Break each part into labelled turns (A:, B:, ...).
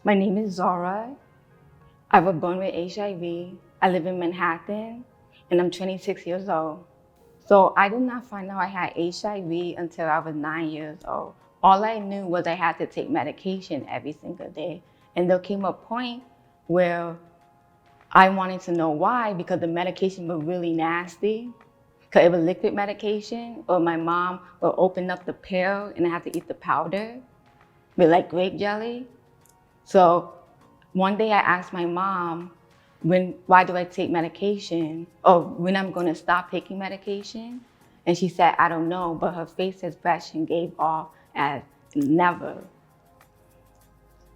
A: My name is Zara. I was born with HIV. I live in Manhattan, and I'm 26 years old. So I did not find out I had HIV until I was 9 years old. All I knew was I had to take medication every single day. And there came a point where I wanted to know why, because the medication was really nasty. Because it was liquid medication, or my mom would open up the pill and I had to eat the powder with like grape jelly. So one day I asked my mom, why do I take medication? Or when I'm gonna stop taking medication? And she said, I don't know, but her face expression gave off as never.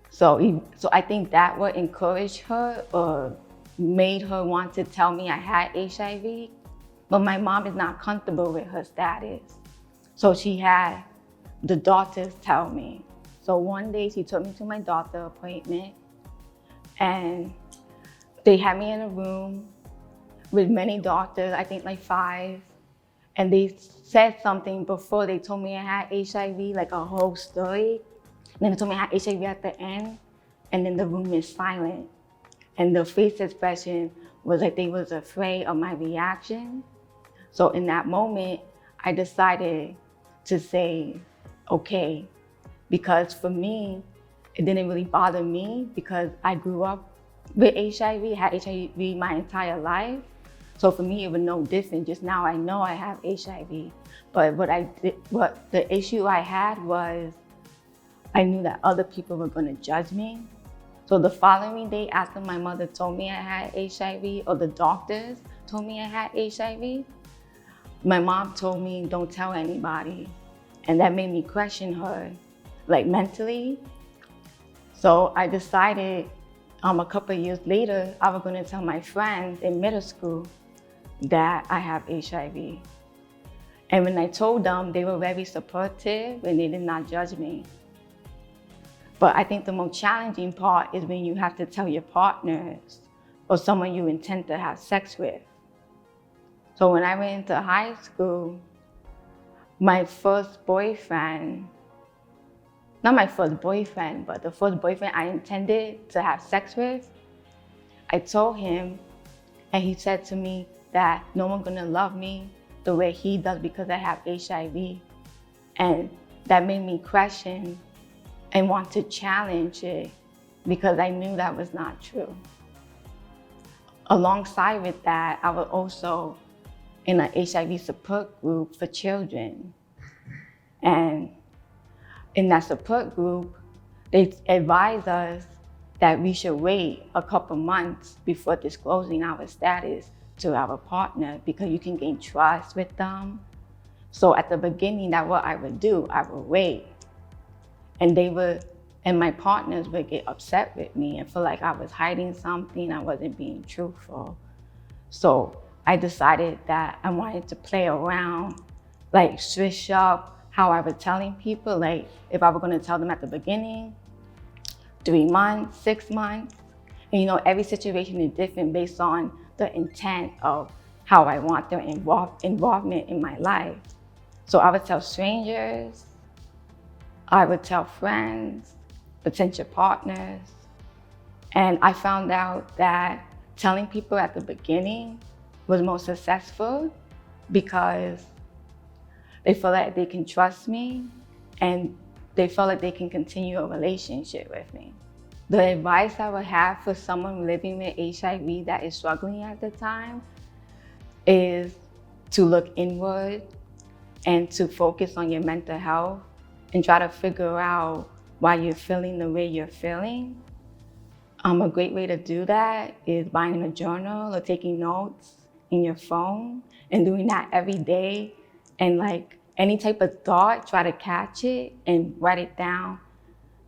A: So I think that would encourage her or made her want to tell me I had HIV. But my mom is not comfortable with her status. So she had the doctors tell me. So one day she took me to my doctor appointment, and they had me in a room with many doctors, I think like 5. And they said something before they told me I had HIV, like a whole story. And then they told me I had HIV at the end, and then the room is silent. And the face expression was like they was afraid of my reaction. So in that moment, I decided to say, okay, because for me, it didn't really bother me because I grew up with HIV, had HIV my entire life. So for me, it was no different. Just now I know I have HIV. But what the issue I had was I knew that other people were gonna judge me. So the following day after my mother told me I had HIV, or the doctors told me I had HIV, my mom told me, don't tell anybody. And that made me question her, like mentally. So I decided a couple of years later, I was gonna tell my friends in middle school that I have HIV. And when I told them, they were very supportive and they did not judge me. But I think the most challenging part is when you have to tell your partners or someone you intend to have sex with. So when I went into high school, my first boyfriend, not my first boyfriend, but the first boyfriend I intended to have sex with, I told him, and he said to me that no one's gonna love me the way he does because I have HIV. And that made me question and want to challenge it because I knew that was not true. Alongside with that, I was also in an HIV support group for children. And in that support group, they advised us that we should wait a couple months before disclosing our status to our partner because you can gain trust with them. So at the beginning, that's what I would do. I would wait. And my partners would get upset with me and feel like I was hiding something, I wasn't being truthful. So I decided that I wanted to play around, like switch up how I was telling people. Like if I were gonna tell them at the beginning, 3 months, 6 months. And every situation is different based on the intent of how I want their involvement in my life. So I would tell strangers, I would tell friends, potential partners. And I found out that telling people at the beginning was most successful because they feel like they can trust me and they feel like they can continue a relationship with me. The advice I would have for someone living with HIV that is struggling at the time is to look inward and to focus on your mental health and try to figure out why you're feeling the way you're feeling. A great way to do that is buying a journal or taking notes in your phone and doing that every day. And like any type of thought, try to catch it and write it down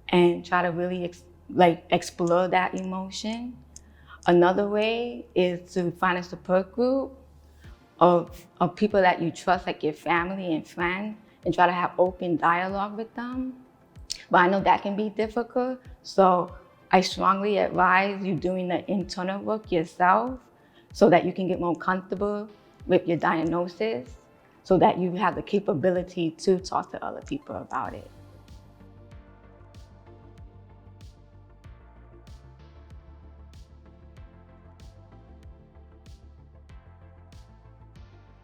A: and try to really explore that emotion. Another way is to find a support group of people that you trust, like your family and friends, and try to have open dialogue with them. But I know that can be difficult, so I strongly advise you doing the internal work yourself so that you can get more comfortable with your diagnosis, so that you have the capability to talk to other people about it.